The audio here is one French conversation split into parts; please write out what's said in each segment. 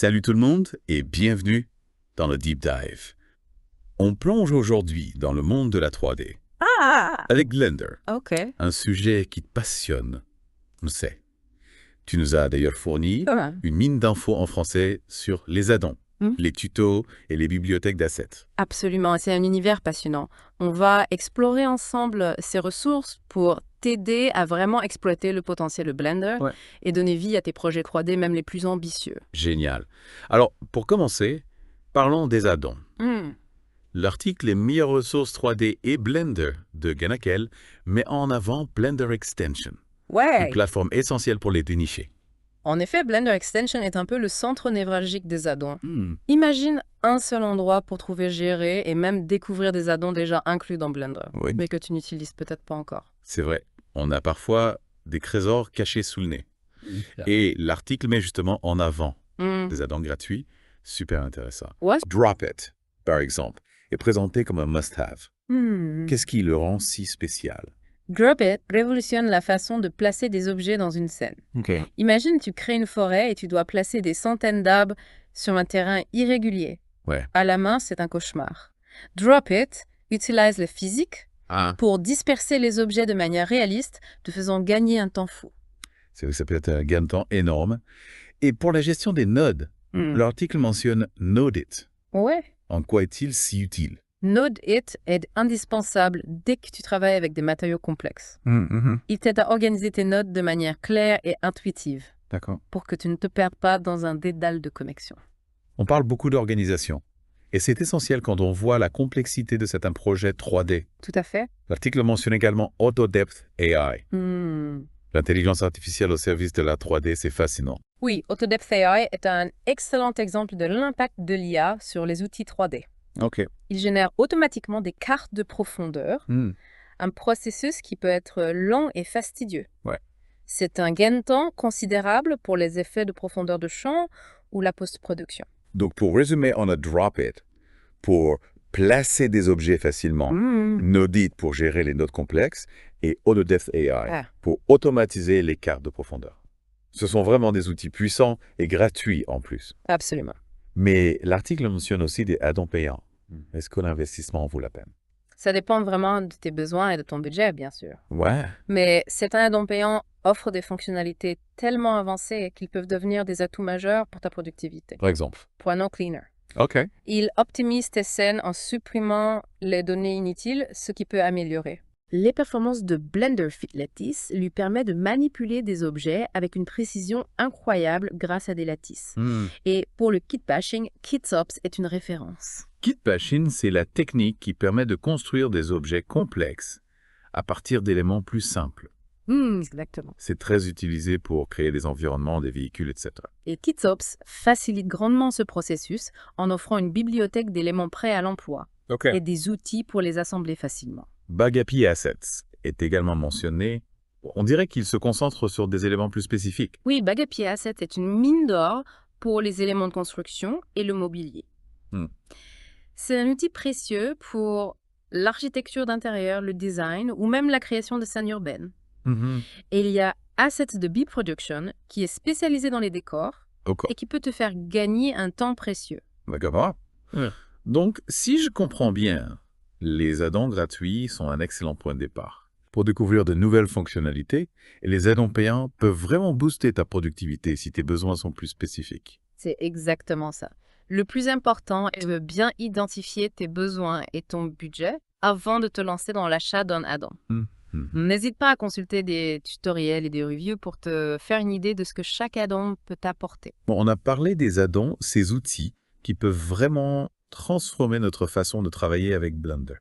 Salut tout le monde et bienvenue dans le Deep Dive. On plonge aujourd'hui dans le monde de la 3D Ah, avec Blender, ok. un sujet qui te passionne, on le sait. Tu nous as d'ailleurs fourni Ouais. une mine d'infos en français sur les add-ons, Hmm. les tutos et les bibliothèques d'assets. Absolument, c'est un univers passionnant. On va explorer ensemble ces ressources pour t'aider à vraiment exploiter le potentiel de Blender Ouais. et donner vie à tes projets 3D, même les plus ambitieux. Génial. Alors, pour commencer, parlons des add-ons. Hmm. L'article Les meilleures ressources 3D et Blender de Ganakel met en avant Blender Extension, une Ouais. plateforme essentielle pour les dénicher. En effet, Blender Extension est un peu le centre névralgique des add-ons. Imagine un seul endroit pour trouver, gérer et même découvrir des add-ons déjà inclus dans Blender, Oui, mais que tu n'utilises peut-être pas encore. c'est vrai. On a parfois des trésors cachés sous le nez. Et l'article met justement en avant Hmm. des add-ons gratuits, super intéressant. Ouais. Drop It, par exemple, est présenté comme un must-have. Hmm. Qu'est-ce qui le rend si spécial? Drop It révolutionne la façon de placer des objets dans une scène. Imagine, tu crées une forêt et tu dois placer des centaines d'arbres sur un terrain irrégulier. Ouais. À la main, c'est un cauchemar. Drop It utilise le physique Ah, pour disperser les objets de manière réaliste, te faisant gagner un temps fou. c'est vrai que ça peut être un gain de temps énorme. Et pour la gestion des nodes, l'article mentionne Node It. Ouais. En quoi est-il si utile? Node It est indispensable dès que tu travailles avec des matériaux complexes. Il t'aide à organiser tes nodes de manière claire et intuitive D'accord. pour que tu ne te perdes pas dans un dédale de connexion. On parle beaucoup d'organisation. Et c'est essentiel quand on voit la complexité de certains projets 3D. Tout à fait. L'article mentionne également AutoDepth AI. Hmm. L'intelligence artificielle au service de la 3D, c'est fascinant. Oui, Autodepth AI est un excellent exemple de l'impact de l'IA sur les outils 3D. OK. Il génère automatiquement des cartes de profondeur, un processus qui peut être lent et fastidieux. Ouais. C'est un gain de temps considérable pour les effets de profondeur de champ ou la post-production. Donc, pour résumer, on a Drop It pour placer des objets facilement, Node It pour gérer les nodes complexes et AutoDepth AI Ah. pour automatiser les cartes de profondeur. Ce sont vraiment des outils puissants et gratuits en plus. Absolument. Mais l'article mentionne aussi des add-ons payants. Est-ce que l'investissement vaut la peine? Ça dépend vraiment de tes besoins et de ton budget, bien sûr. Ouais. Mais certains add-ons payants offrent des fonctionnalités tellement avancées qu'ils peuvent devenir des atouts majeurs pour ta productivité. Par exemple. Prenons Cleaner. OK. Il optimise tes scènes en supprimant les données inutiles, ce qui peut améliorer. Les performances de Blender Fit Lattice lui permettent de manipuler des objets avec une précision incroyable grâce à des lattices. Et pour le kit bashing, KitOps est une référence. Kit bashing, c'est la technique qui permet de construire des objets complexes à partir d'éléments plus simples. Exactement. C'est très utilisé pour créer des environnements, des véhicules, etc. Et KitOps facilite grandement ce processus en offrant une bibliothèque d'éléments prêts à l'emploi OK. et des outils pour les assembler facilement. Bagapi Assets est également mentionné. On dirait qu'il se concentre sur des éléments plus spécifiques. Oui, Bagapi Asset est une mine d'or pour les éléments de construction et le mobilier. C'est un outil précieux pour l'architecture d'intérieur, le design ou même la création de scènes urbaines. Et il y a Assets de B-Production qui est spécialisé dans les décors et qui peut te faire gagner un temps précieux. D'accord. Donc, si je comprends bien, les add-ons gratuits sont un excellent point de départ pour découvrir de nouvelles fonctionnalités et les add-ons payants peuvent vraiment booster ta productivité si tes besoins sont plus spécifiques. C'est exactement ça. Le plus important est de bien identifier tes besoins et ton budget avant de te lancer dans l'achat d'un add-on. N'hésite pas à consulter des tutoriels et des reviews pour te faire une idée de ce que chaque add-on peut t'apporter. Bon, on a parlé des add-ons, ces outils qui peuvent vraiment transformer notre façon de travailler avec Blender.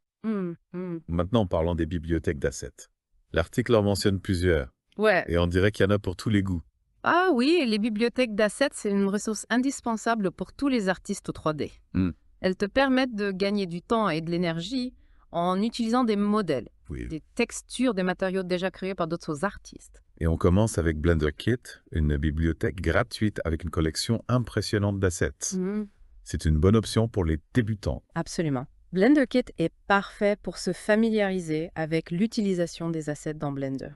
Maintenant, parlons des bibliothèques d'assets. L'article en mentionne plusieurs, Ouais. et on dirait qu'il y en a pour tous les goûts. Ah oui, les bibliothèques d'assets, c'est une ressource indispensable pour tous les artistes 3D. Elles te permettent de gagner du temps et de l'énergie en utilisant des modèles, des textures, des matériaux déjà créés par d'autres artistes. Et on commence avec Blender Kit, une bibliothèque gratuite avec une collection impressionnante d'assets. C'est une bonne option pour les débutants. Absolument. Blender Kit est parfait pour se familiariser avec l'utilisation des assets dans Blender.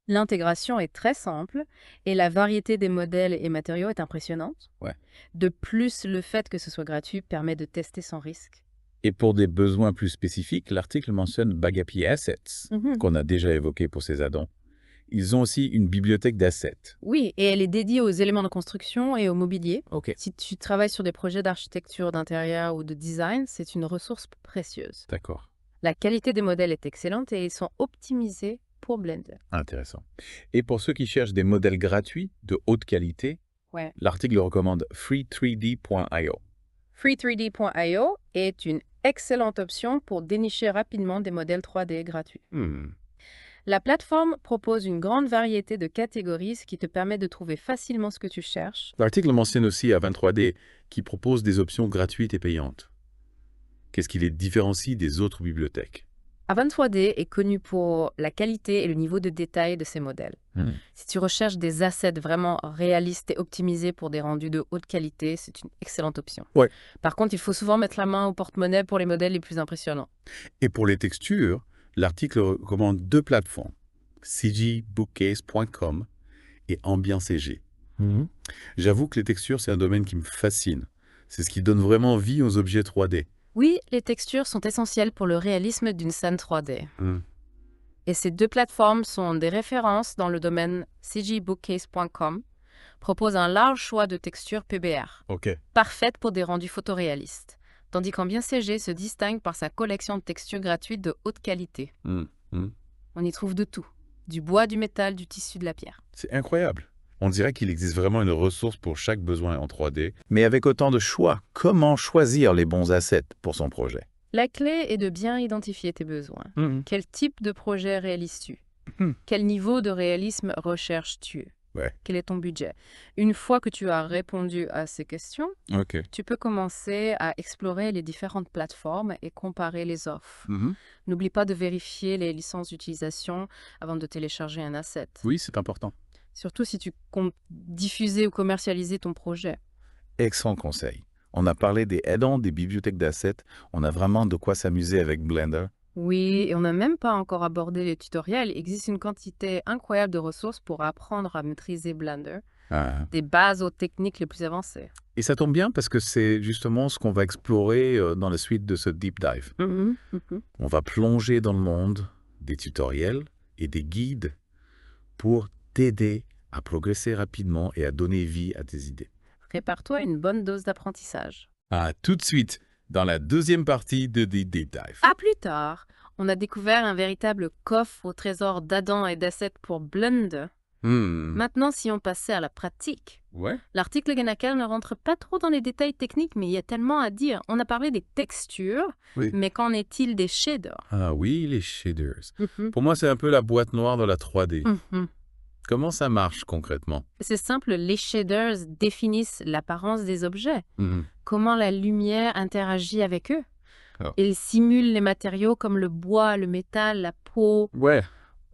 L'intégration est très simple et la variété des modèles et matériaux est impressionnante. Ouais. De plus, le fait que ce soit gratuit permet de tester sans risque. Et pour des besoins plus spécifiques, l'article mentionne Bagapi Assets, qu'on a déjà évoqué pour ces add-ons. Ils ont aussi une bibliothèque d'assets. Oui, et elle est dédiée aux éléments de construction et au mobilier. OK. Si tu travailles sur des projets d'architecture, d'intérieur ou de design, c'est une ressource précieuse. D'accord. La qualité des modèles est excellente et ils sont optimisés pour Blender. Intéressant. Et pour ceux qui cherchent des modèles gratuits de haute qualité, Ouais. l'article recommande free3d.io. Free3D.io est une excellente option pour dénicher rapidement des modèles 3D gratuits. La plateforme propose une grande variété de catégories, ce qui te permet de trouver facilement ce que tu cherches. L'article mentionne aussi Avant3D, qui propose des options gratuites et payantes. Qu'est-ce qui les différencie des autres bibliothèques? Avant3D est connu pour la qualité et le niveau de détail de ses modèles. Si tu recherches des assets vraiment réalistes et optimisés pour des rendus de haute qualité, c'est une excellente option. Ouais. Par contre, il faut souvent mettre la main au porte-monnaie pour les modèles les plus impressionnants. Et pour les textures, l'article recommande 2 plateformes, cgbookcase.com et AmbianceCG. J'avoue que les textures, c'est un domaine qui me fascine. C'est ce qui donne vraiment vie aux objets 3D. Oui, les textures sont essentielles pour le réalisme d'une scène 3D. Et ces 2 plateformes sont des références dans le domaine. cgbookcase.com propose un large choix de textures PBR, parfaites pour des rendus photoréalistes, tandis qu'AmbianceCG se distingue par sa collection de textures gratuites de haute qualité. On y trouve de tout, du bois, du métal, du tissu, de la pierre. C'est incroyable. On dirait qu'il existe vraiment une ressource pour chaque besoin en 3D. Mais avec autant de choix, comment choisir les bons assets pour son projet? La clé est de bien identifier tes besoins. Quel type de projet réalises-tu? Quel niveau de réalisme recherches-tu? Quel est ton budget? Une fois que tu as répondu à ces questions, tu peux commencer à explorer les différentes plateformes et comparer les offres. N'oublie pas de vérifier les licences d'utilisation avant de télécharger un asset. Oui, c'est important. Surtout si tu comptes diffuser ou commercialiser ton projet. Excellent conseil. On a parlé des add-ons, des bibliothèques d'assets. On a vraiment de quoi s'amuser avec Blender. Oui, et on n'a même pas encore abordé les tutoriels. Il existe une quantité incroyable de ressources pour apprendre à maîtriser Blender, des bases aux techniques les plus avancées. Et ça tombe bien parce que c'est justement ce qu'on va explorer dans la suite de ce deep dive. On va plonger dans le monde des tutoriels et des guides pour t'aider à progresser rapidement et à donner vie à tes idées. Prépare-toi une bonne dose d'apprentissage. À tout de suite dans la deuxième partie de The Deep Dive. À plus tard, on a découvert un véritable coffre au trésor d'addons et d'assets pour Blender. Maintenant, si on passait à la pratique. L'article Ganakel ne rentre pas trop dans les détails techniques, mais il y a tellement à dire. On a parlé des textures, mais qu'en est-il des shaders? Ah oui, les shaders. Pour moi, c'est un peu la boîte noire de la 3D. Comment ça marche concrètement? C'est simple, les shaders définissent l'apparence des objets. Comment la lumière interagit avec eux. Ils simulent les matériaux comme le bois, le métal, la peau.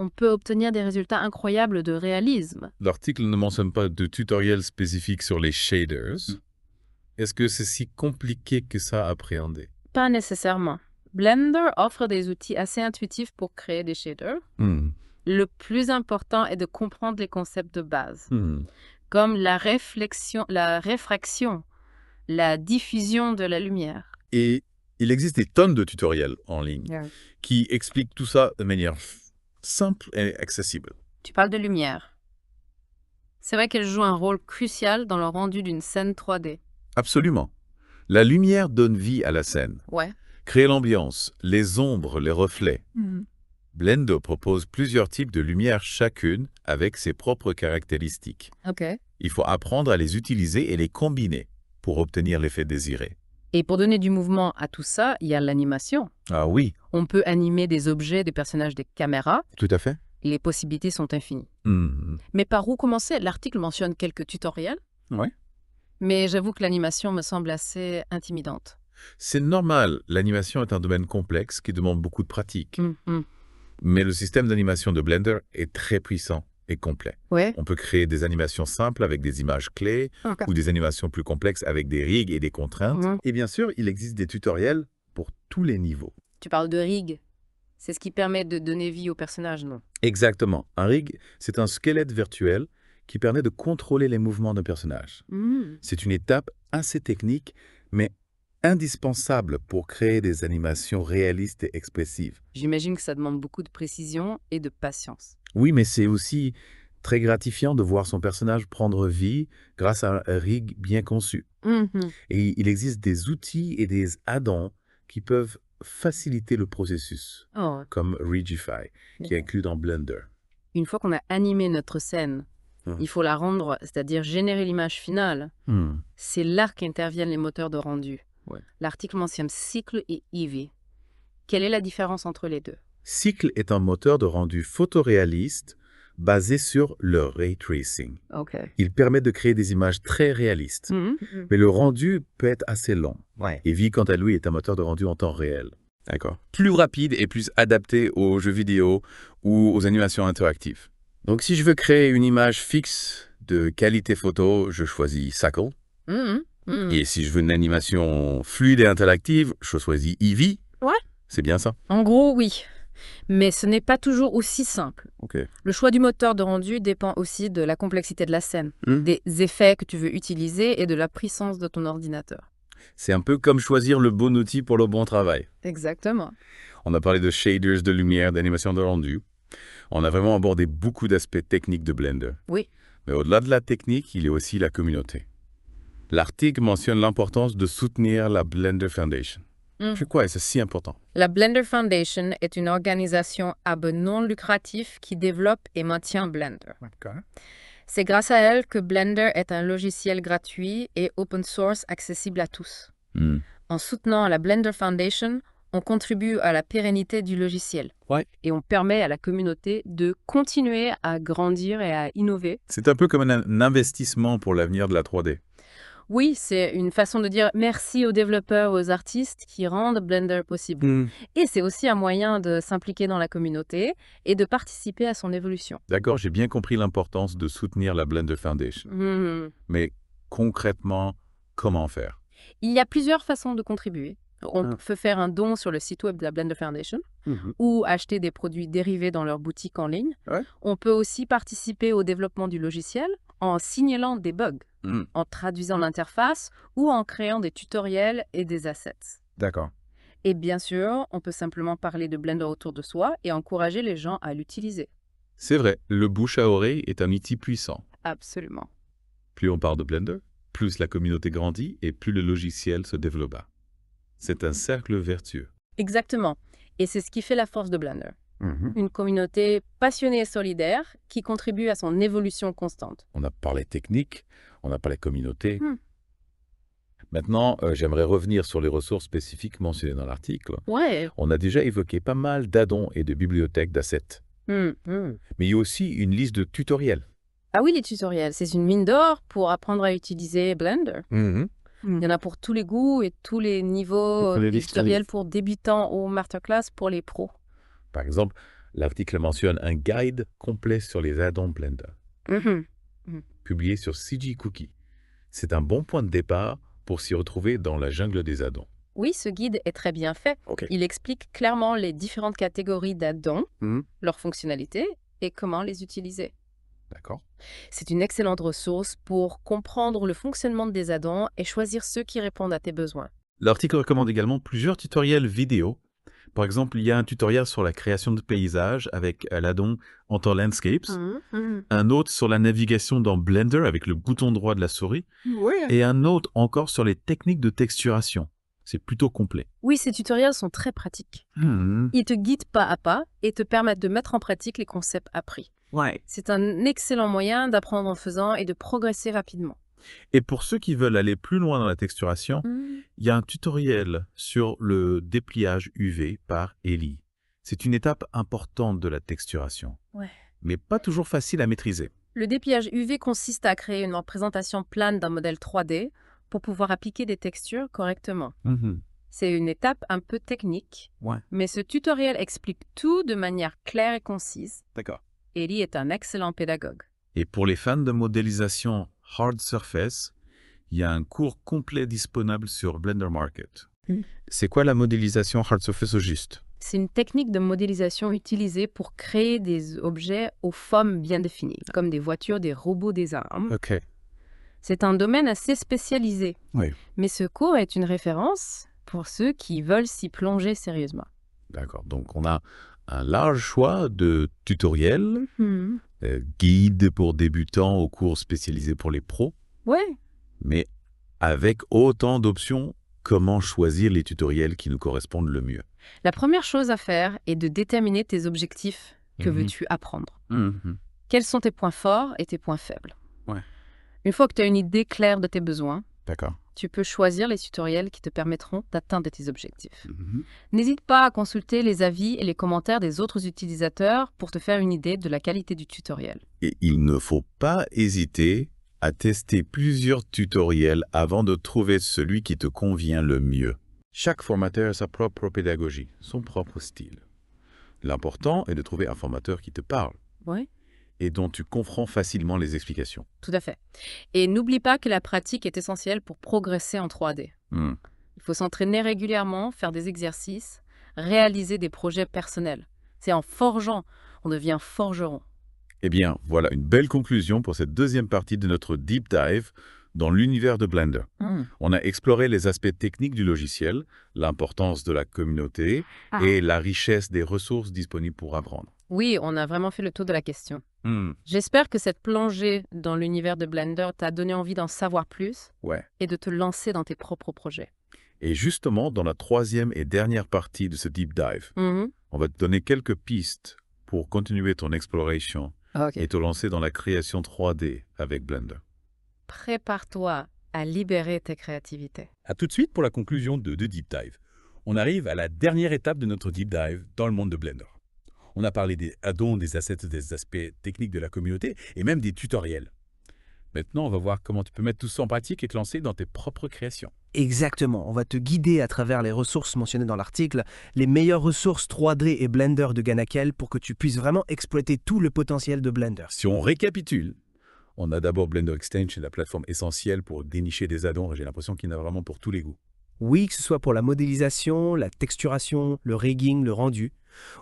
On peut obtenir des résultats incroyables de réalisme. L'article ne mentionne pas de tutoriel spécifique sur les shaders. Est-ce que c'est si compliqué que ça à appréhender? Pas nécessairement. Blender offre des outils assez intuitifs pour créer des shaders. Le plus important est de comprendre les concepts de base, comme la réfraction, la diffusion de la lumière. Et il existe des tonnes de tutoriels en ligne qui expliquent tout ça de manière simple et accessible. Tu parles de lumière. C'est vrai qu'elle joue un rôle crucial dans le rendu d'une scène 3D. Absolument. La lumière donne vie à la scène. Crée l'ambiance, les ombres, les reflets. Blender propose plusieurs types de lumière chacune avec ses propres caractéristiques. Il faut apprendre à les utiliser et les combiner pour obtenir l'effet désiré. Et pour donner du mouvement à tout ça, il y a l'animation. Ah oui. On peut animer des objets, des personnages, des caméras. Tout à fait. Les possibilités sont infinies. Mais par où commencer? L'article mentionne quelques tutoriels. Mais j'avoue que l'animation me semble assez intimidante. C'est normal. L'animation est un domaine complexe qui demande beaucoup de pratique. Mais le système d'animation de Blender est très puissant et complet. On peut créer des animations simples avec des images clés ou des animations plus complexes avec des rigs et des contraintes. Et bien sûr, il existe des tutoriels pour tous les niveaux. Tu parles de rigs? C'est ce qui permet de donner vie au personnage, non? Exactement. Un rig, c'est un squelette virtuel qui permet de contrôler les mouvements d'un personnage. C'est une étape assez technique, mais indispensable pour créer des animations réalistes et expressives. J'imagine que ça demande beaucoup de précision et de patience. Oui, mais c'est aussi très gratifiant de voir son personnage prendre vie grâce à un rig bien conçu. Et il existe des outils et des add-ons qui peuvent faciliter le processus, Oh, comme Rigify, qui est inclus dans Blender. une fois qu'on a animé notre scène, il faut la rendre, c'est-à-dire générer l'image finale. C'est là qu'interviennent les moteurs de rendu. Ouais. L'article mentionne Cycle et Eevee. Quelle est la différence entre les deux? Cycle est un moteur de rendu photoréaliste basé sur le ray tracing. Ok. Il permet de créer des images très réalistes, mais le rendu peut être assez lent. Eevee, quant à lui, est un moteur de rendu en temps réel. D'accord. Plus rapide et plus adapté aux jeux vidéo ou aux animations interactives. Donc si je veux créer une image fixe de qualité photo, je choisis Cycle. Et si je veux une animation fluide et interactive, je choisis Eevee. Ouais. C'est bien ça? En gros, oui. Mais ce n'est pas toujours aussi simple. Ok. Le choix du moteur de rendu dépend aussi de la complexité de la scène, des effets que tu veux utiliser et de la puissance de ton ordinateur. C'est un peu comme choisir le bon outil pour le bon travail. Exactement. On a parlé de shaders, de lumière, d'animation de rendu. On a vraiment abordé beaucoup d'aspects techniques de Blender. Oui. Mais au-delà de la technique, il y a aussi la communauté. L'article mentionne l'importance de soutenir la Blender Foundation. Pourquoi est-ce si important? La Blender Foundation est une organisation à but non lucratif qui développe et maintient Blender. C'est grâce à elle que Blender est un logiciel gratuit et open source accessible à tous. En soutenant la Blender Foundation, on contribue à la pérennité du logiciel. Et on permet à la communauté de continuer à grandir et à innover. C'est un peu comme un investissement pour l'avenir de la 3D. Oui, c'est une façon de dire merci aux développeurs, aux artistes qui rendent Blender possible. Et c'est aussi un moyen de s'impliquer dans la communauté et de participer à son évolution. D'accord, j'ai bien compris l'importance de soutenir la Blender Foundation. Mais concrètement, comment faire? Il y a plusieurs façons de contribuer. On peut faire un don sur le site web de la Blender Foundation ou acheter des produits dérivés dans leur boutique en ligne. On peut aussi participer au développement du logiciel en signalant des bugs, en traduisant l'interface ou en créant des tutoriels et des assets. D'accord. Et bien sûr, on peut simplement parler de Blender autour de soi et encourager les gens à l'utiliser. C'est vrai, le bouche à oreille est un outil puissant. Absolument. Plus on parle de Blender, plus la communauté grandit et plus le logiciel se développe. C'est un cercle vertueux. Exactement. Et c'est ce qui fait la force de Blender. Une communauté passionnée et solidaire qui contribue à son évolution constante. On a parlé technique, on a parlé communauté. Maintenant, j'aimerais revenir sur les ressources spécifiques mentionnées dans l'article. On a déjà évoqué pas mal d'add-ons et de bibliothèques d'assets. Mais il y a aussi une liste de tutoriels. Ah oui, les tutoriels, c'est une mine d'or pour apprendre à utiliser Blender. Il y en a pour tous les goûts et tous les niveaux, des tutoriels pour débutants ou masterclass pour les pros. Par exemple, l'article mentionne un guide complet sur les add-ons Blender, publié sur CG Cookie. C'est un bon point de départ pour s'y retrouver dans la jungle des add-ons. Oui, ce guide est très bien fait. Il explique clairement les différentes catégories d'add-ons, leurs fonctionnalités et comment les utiliser. D'accord. C'est une excellente ressource pour comprendre le fonctionnement des add-ons et choisir ceux qui répondent à tes besoins. L'article recommande également plusieurs tutoriels vidéo. Par exemple, il y a un tutoriel sur la création de paysages avec l'add-on Auto Landscapes, un autre sur la navigation dans Blender avec le bouton droit de la souris, et un autre encore sur les techniques de texturation. C'est plutôt complet. Oui, ces tutoriels sont très pratiques. Ils te guident pas à pas et te permettent de mettre en pratique les concepts appris. C'est un excellent moyen d'apprendre en faisant et de progresser rapidement. Et pour ceux qui veulent aller plus loin dans la texturation, il y a un tutoriel sur le dépliage UV par Ellie. C'est une étape importante de la texturation, mais pas toujours facile à maîtriser. Le dépliage UV consiste à créer une représentation plane d'un modèle 3D pour pouvoir appliquer des textures correctement. C'est une étape un peu technique, mais ce tutoriel explique tout de manière claire et concise. D'accord. Ellie est un excellent pédagogue. Et pour les fans de modélisation Hard Surface, il y a un cours complet disponible sur Blender Market. C'est quoi la modélisation Hard Surface au juste? C'est une technique de modélisation utilisée pour créer des objets aux formes bien définies, comme des voitures, des robots, des armes. OK. C'est un domaine assez spécialisé, Oui. mais ce cours est une référence pour ceux qui veulent s'y plonger sérieusement. D'accord. Donc, on a un large choix de tutoriels, Mhm. guides pour débutants aux cours spécialisés pour les pros, Ouais, mais avec autant d'options, comment choisir les tutoriels qui nous correspondent le mieux? la première chose à faire est de déterminer tes objectifs. Que Mhm. veux-tu apprendre? Mhm. Quels sont tes points forts et tes points faibles? Ouais. Une fois que tu as une idée claire de tes besoins, D'accord. tu peux choisir les tutoriels qui te permettront d'atteindre tes objectifs. Mhm. N'hésite pas à consulter les avis et les commentaires des autres utilisateurs pour te faire une idée de la qualité du tutoriel. Et il ne faut pas hésiter à tester plusieurs tutoriels avant de trouver celui qui te convient le mieux. Chaque formateur a sa propre pédagogie, son propre style. L'important est de trouver un formateur qui te parle Oui, et dont tu comprends facilement les explications. tout à fait. Et n'oublie pas que la pratique est essentielle pour progresser en 3D. Hmm. Il faut s'entraîner régulièrement, faire des exercices, réaliser des projets personnels. C'est en forgeant, on devient forgeron. Eh bien, voilà une belle conclusion pour cette deuxième partie de notre deep dive dans l'univers de Blender. On a exploré les aspects techniques du logiciel, l'importance de la communauté et la richesse des ressources disponibles pour apprendre. Oui, on a vraiment fait le tour de la question. Hmm. J'espère que cette plongée dans l'univers de Blender t'a donné envie d'en savoir plus Ouais. et de te lancer dans tes propres projets. Et justement, dans la troisième et dernière partie de ce deep dive, on va te donner quelques pistes pour continuer ton exploration et te lancer dans la création 3D avec Blender. Prépare-toi à libérer tes créativités. À tout de suite pour la conclusion de Deep Dive. On arrive à la dernière étape de notre Deep Dive dans le monde de Blender. On a parlé des add-ons, des assets, des aspects techniques de la communauté et même des tutoriels. Maintenant, on va voir comment tu peux mettre tout ça en pratique et te lancer dans tes propres créations. Exactement, on va te guider à travers les ressources mentionnées dans l'article, les meilleures ressources 3D et Blender de Ganakel pour que tu puisses vraiment exploiter tout le potentiel de Blender. Si on récapitule, on a d'abord Blender Extension, la plateforme essentielle pour dénicher des add-ons, et j'ai l'impression qu'il y en a vraiment pour tous les goûts. Oui, que ce soit pour la modélisation, la texturation, le rigging, le rendu,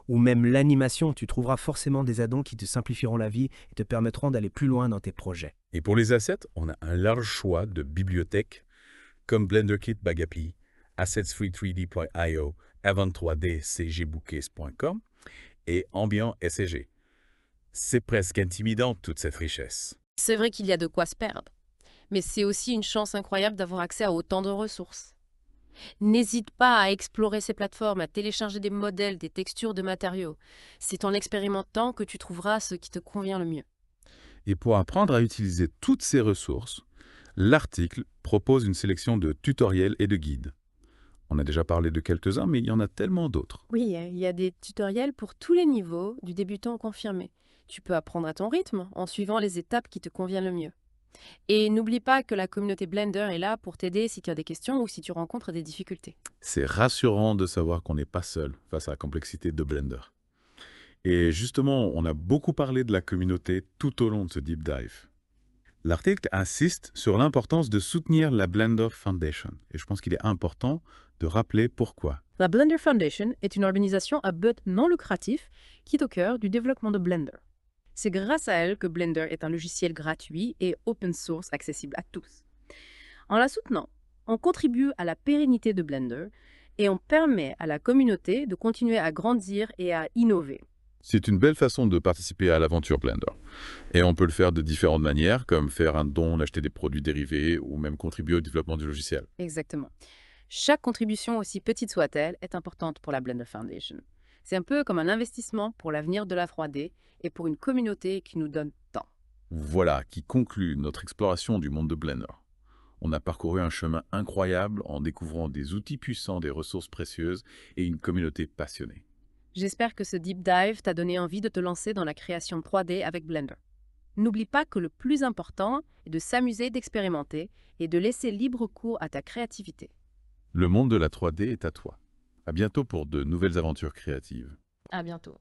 ou même l'animation, tu trouveras forcément des add-ons qui te simplifieront la vie et te permettront d'aller plus loin dans tes projets. Et pour les assets, on a un large choix de bibliothèques comme BlenderKit Bagapi, AssetsFree3D.io, Avant3D, cgbookies.com et Ambient SCG. C'est presque intimidant toute cette richesse. C'est vrai qu'il y a de quoi se perdre, mais c'est aussi une chance incroyable d'avoir accès à autant de ressources. N'hésite pas à explorer ces plateformes, à télécharger des modèles, des textures de matériaux. C'est en expérimentant que tu trouveras ce qui te convient le mieux. Et pour apprendre à utiliser toutes ces ressources, l'article propose une sélection de tutoriels et de guides. On a déjà parlé de quelques-uns, mais il y en a tellement d'autres. Oui, il y a des tutoriels pour tous les niveaux, du débutant au confirmé. Tu peux apprendre à ton rythme, en suivant les étapes qui te conviennent le mieux. Et n'oublie pas que la communauté Blender est là pour t'aider si tu as des questions ou si tu rencontres des difficultés. C'est rassurant de savoir qu'on n'est pas seul face à la complexité de Blender. Et justement, on a beaucoup parlé de la communauté tout au long de ce deep dive. L'article insiste sur l'importance de soutenir la Blender Foundation. Et je pense qu'il est important de rappeler pourquoi. La Blender Foundation est une organisation à but non lucratif qui est au cœur du développement de Blender. C'est grâce à elle que Blender est un logiciel gratuit et open source accessible à tous. En la soutenant, on contribue à la pérennité de Blender et on permet à la communauté de continuer à grandir et à innover. C'est une belle façon de participer à l'aventure Blender. Et on peut le faire de différentes manières, comme faire un don, acheter des produits dérivés ou même contribuer au développement du logiciel. Exactement. Chaque contribution, aussi petite soit-elle, est importante pour la Blender Foundation. C'est un peu comme un investissement pour l'avenir de la 3D et pour une communauté qui nous donne tant. Voilà qui conclut notre exploration du monde de Blender. On a parcouru un chemin incroyable en découvrant des outils puissants, des ressources précieuses et une communauté passionnée. J'espère que ce deep dive t'a donné envie de te lancer dans la création 3D avec Blender. N'oublie pas que le plus important est de s'amuser, d'expérimenter et de laisser libre cours à ta créativité. Le monde de la 3D est à toi. À bientôt pour de nouvelles aventures créatives. À bientôt.